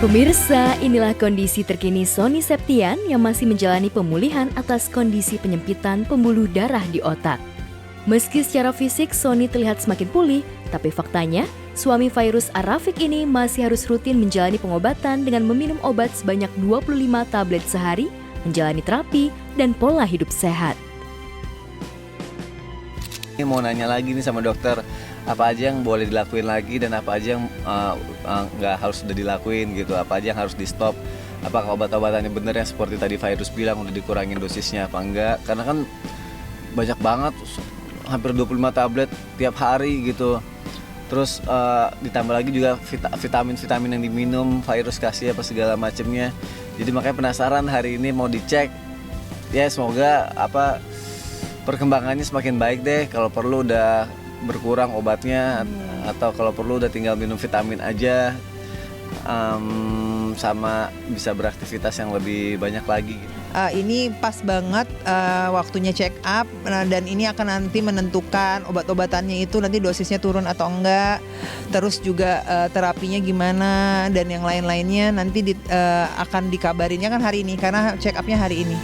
Pemirsa, inilah kondisi terkini Sony Septian yang masih menjalani pemulihan atas kondisi penyempitan pembuluh darah di otak. Meski secara fisik Sony terlihat semakin pulih, tapi faktanya suami Fairuz Ar-Rafiq ini masih harus rutin menjalani pengobatan dengan meminum obat sebanyak 25 tablet sehari, menjalani terapi, dan pola hidup sehat. Ini mau nanya lagi nih sama dokter, apa aja yang boleh dilakuin lagi dan apa aja yang nggak harus sudah dilakuin gitu, apa aja yang harus di stop, apakah obat-obatannya bener yang seperti tadi Fairuz bilang udah dikurangin dosisnya apa enggak, karena kan banyak banget, hampir 25 tablet tiap hari gitu. Terus ditambah lagi juga vitamin-vitamin yang diminum Fairuz kasih apa segala macemnya. Jadi makanya penasaran hari ini mau dicek. Ya semoga perkembangannya semakin baik deh. Kalau perlu udah berkurang obatnya atau kalau perlu udah tinggal minum vitamin aja, sama bisa beraktivitas yang lebih banyak lagi gitu. Ini pas banget waktunya check up, dan ini akan nanti menentukan obat-obatannya itu nanti dosisnya turun atau enggak, terus juga terapinya gimana dan yang lain-lainnya nanti akan dikabarinnya kan hari ini karena check upnya hari ini.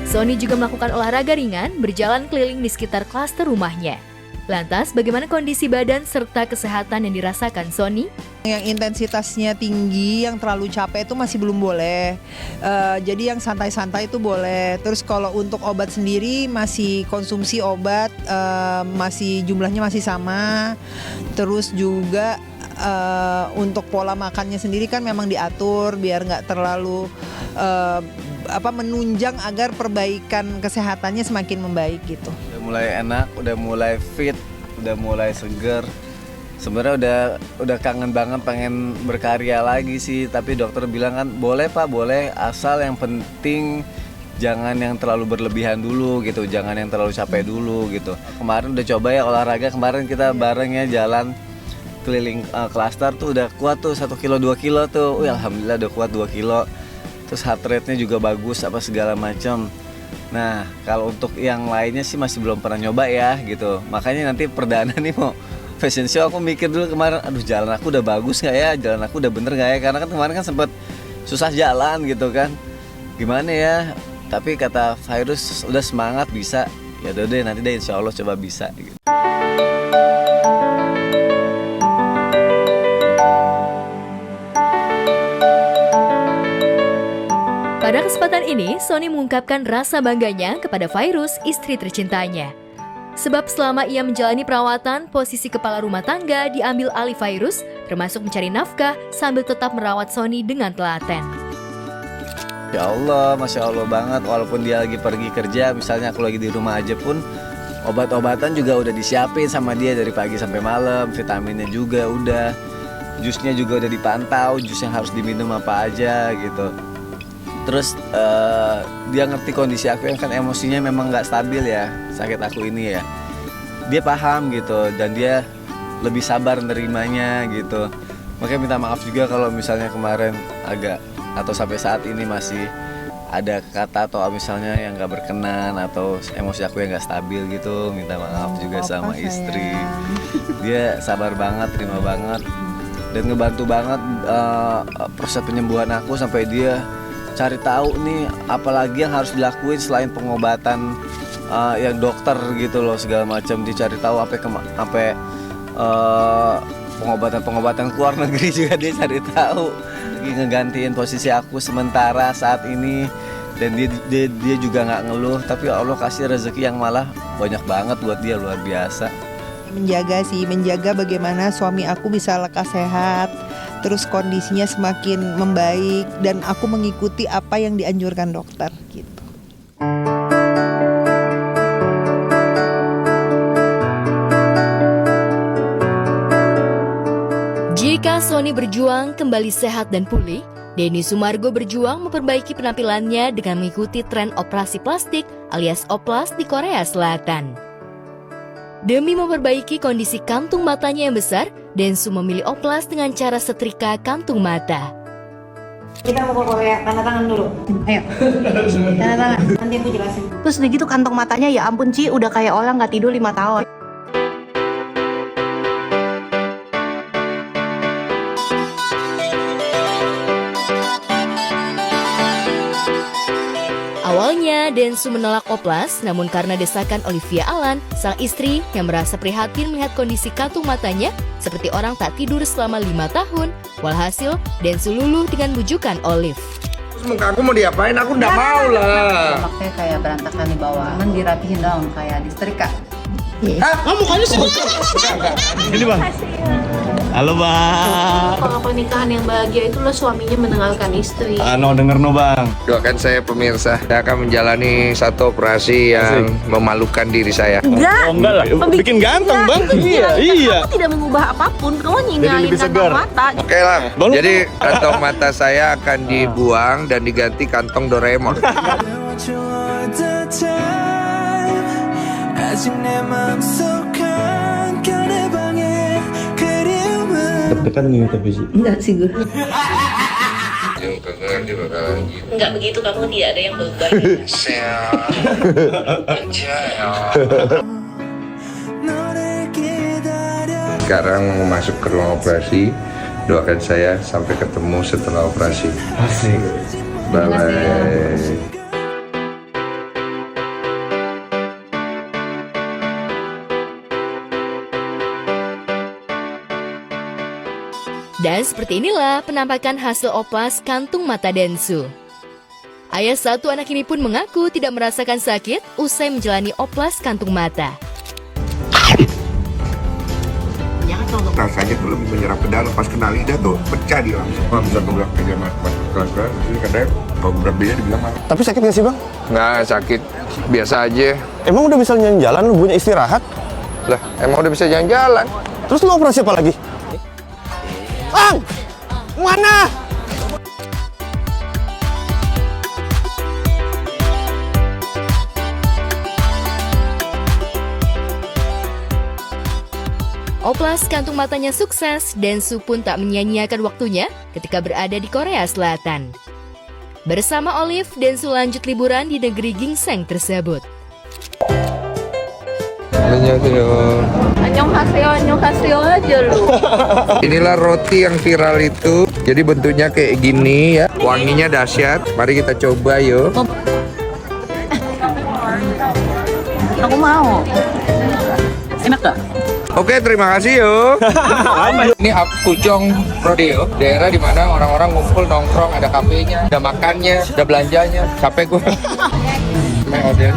Sony juga melakukan olahraga ringan, berjalan keliling di sekitar klaster rumahnya. Lantas, bagaimana kondisi badan serta kesehatan yang dirasakan Sony? Yang intensitasnya tinggi, yang terlalu capek itu masih belum boleh. Jadi yang santai-santai itu boleh. Terus kalau untuk obat sendiri masih konsumsi obat, masih jumlahnya masih sama. Terus juga untuk pola makannya sendiri kan memang diatur biar nggak terlalu menunjang agar perbaikan kesehatannya semakin membaik gitu. Udah mulai enak, udah mulai fit, udah mulai seger. Sebenarnya udah kangen banget pengen berkarya lagi sih, tapi dokter bilang kan boleh Pak, boleh, asal yang penting jangan yang terlalu berlebihan dulu gitu, jangan yang terlalu capek dulu gitu. Kemarin udah coba ya olahraga, kemarin kita bareng ya jalan keliling klaster tuh udah kuat tuh 1 kilo 2 kilo tuh. Alhamdulillah udah kuat 2 kilo. Terus heart rate-nya juga bagus apa segala macam. Nah, kalau untuk yang lainnya sih masih belum pernah nyoba ya gitu. Makanya nanti perdana nih mau fashion show aku mikir dulu kemarin, aduh jalan aku udah bagus nggak ya, jalan aku udah bener nggak ya, karena kan kemarin kan sempat susah jalan gitu kan. Gimana ya? Tapi kata Fairuz udah semangat bisa. Ya udah deh nanti deh insya Allah coba bisa gitu. Pada kesempatan ini, Sony mengungkapkan rasa bangganya kepada Fairuz, istri tercintanya. Sebab selama ia menjalani perawatan, posisi kepala rumah tangga diambil alih Fairuz, termasuk mencari nafkah sambil tetap merawat Sony dengan telaten. Ya Allah, Masya Allah banget, walaupun dia lagi pergi kerja, misalnya aku lagi di rumah aja pun, obat-obatan juga udah disiapin sama dia dari pagi sampai malam, vitaminnya juga udah, jusnya juga udah dipantau, jus yang harus diminum apa aja gitu. Terus dia ngerti kondisi aku yang kan emosinya memang nggak stabil ya, sakit aku ini ya. Dia paham gitu dan dia lebih sabar nerimanya gitu. Makanya minta maaf juga kalau misalnya kemarin agak atau sampai saat ini masih ada kata atau misalnya yang nggak berkenan atau emosi aku yang nggak stabil gitu. Minta maaf juga sama istri. Dia sabar banget, terima banget dan ngebantu banget proses penyembuhan aku sampai dia cari tahu nih apalagi yang harus dilakuin selain pengobatan yang dokter gitu loh segala macam. Dicari tahu sampai pengobatan ke luar negeri juga dia cari tahu. Lagi ngegantiin posisi aku sementara saat ini dan dia juga nggak ngeluh, tapi Allah kasih rezeki yang malah banyak banget buat dia, luar biasa. Menjaga bagaimana suami aku bisa lekas sehat, terus kondisinya semakin membaik dan aku mengikuti apa yang dianjurkan dokter gitu. Jika Sony berjuang kembali sehat dan pulih, Denny Sumargo berjuang memperbaiki penampilannya dengan mengikuti tren operasi plastik alias oplas di Korea Selatan. Demi memperbaiki kondisi kantung matanya yang besar, Densu memilih oplas dengan cara setrika kantung mata. Kita mau ke Korea, tanda tangan dulu. Ayo, tanda tangan. Nanti aku jelasin. Terus udah gitu kantong matanya, ya ampun Ci, udah kayak orang nggak tidur 5 tahun. Awalnya, Densu menolak oplas, namun karena desakan Olivia Alan, sang istri yang merasa prihatin melihat kondisi kantung matanya seperti orang tak tidur selama 5 tahun, walhasil Densu luluh dengan bujukan Olive. Terus muka aku mau diapain? Aku nggak mau lah. Makanya kayak berantakan di bawah, kan dirapihin dong, kayak disetrika. Hah? Mukanya sih. Ini bang. Halo bang. Kalau pernikahan yang bahagia itu lo suaminya meninggalkan istri. No denger no bang. Doakan saya pemirsa, saya akan menjalani satu operasi yang memalukan diri saya. Enggak. Enggak lah. Bikin ganteng bang. Iya. Aku tidak mengubah apapun. Kamu Jadi nyingain lebih segar. kantong mata. Oke lah. Bang, Jadi kantong mata saya akan dibuang dan diganti kantong Doraemon. Deg-degan nih tapi sih. Enggak sih gue. Enggak begitu, kamu tidak ada yang beban. Sekarang mau masuk ke ruang operasi. Doakan saya sampai ketemu setelah operasi. Asik. Bye bye. Dan seperti inilah penampakan hasil oplas kantung mata Densu. Ayah satu anak ini pun mengaku tidak merasakan sakit usai menjalani oplas kantung mata. Rasanya tuh lebih menyerap ke dalam, pas kena lidah tuh pecah dia langsung. Bisa gue bilang aja mas kelas-kelas, ini katanya kalau gebrak dia dibilang mas. Tapi sakit nggak sih bang? Nggak sakit, biasa aja. Emang udah bisa jalan-jalan, lu punya istirahat? Lah, emang udah bisa jalan-jalan. Terus lu operasi apa lagi? Bang! Mana? Oplas kantung matanya sukses, Densu pun tak menyia-nyiakan waktunya ketika berada di Korea Selatan. Bersama Olive, Densu lanjut liburan di negeri ginseng tersebut. Annyeonghaseyo aja lu. Inilah roti yang viral itu. Jadi bentuknya kayak gini ya. Wanginya dahsyat. Mari kita coba yuk. Aku mau. Enak gak? Oke, terima kasih yuk. Ini Apgujeong Rodeo, daerah di mana orang-orang ngumpul nongkrong, ada kafenya, ada makannya, ada belanjanya. Capek gue. Oden,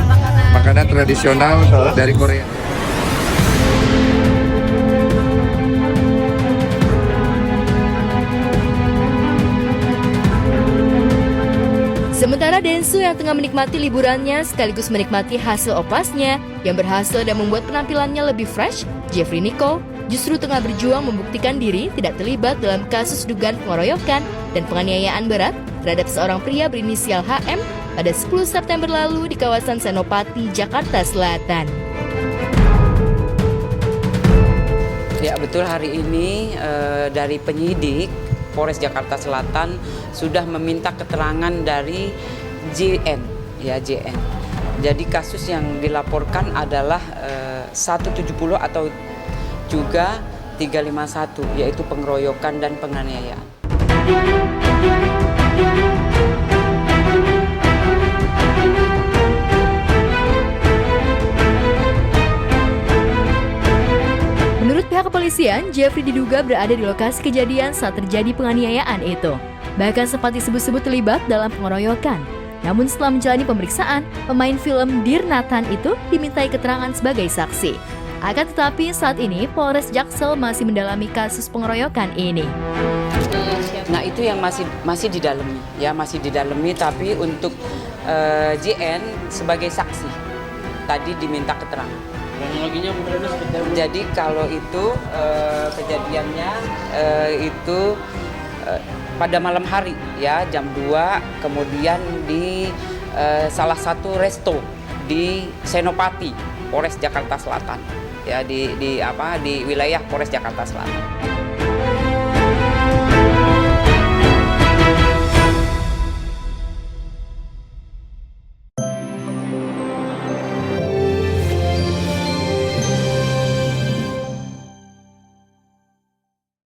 makanan tradisional dari Korea. Sementara Densu yang tengah menikmati liburannya sekaligus menikmati hasil oplasnya yang berhasil dan membuat penampilannya lebih fresh, Jeffrey Nicole justru tengah berjuang membuktikan diri tidak terlibat dalam kasus dugaan pengeroyokan dan penganiayaan berat terhadap seorang pria berinisial HM pada 10 September lalu di kawasan Senopati, Jakarta Selatan. Ya betul, hari ini dari penyidik Polres Jakarta Selatan sudah meminta keterangan dari JN, ya JN. Jadi kasus yang dilaporkan adalah 170 atau juga 351, yaitu pengeroyokan dan penganiayaan. Menurut pihak kepolisian, Jeffrey diduga berada di lokasi kejadian saat terjadi penganiayaan itu. Bahkan sempat disebut-sebut terlibat dalam pengeroyokan. Namun setelah menjalani pemeriksaan, pemain film Dear Nathan itu dimintai keterangan sebagai saksi. Akan tetapi saat ini Polres Jaksel masih mendalami kasus pengeroyokan ini. Nah itu yang masih didalami, ya masih didalami. Tapi untuk JN sebagai saksi tadi diminta keterangan. Jadi kalau itu kejadiannya itu pada malam hari ya jam 2, kemudian di salah satu resto di Senopati, Polres Jakarta Selatan. Ya di wilayah Polres Jakarta Selatan.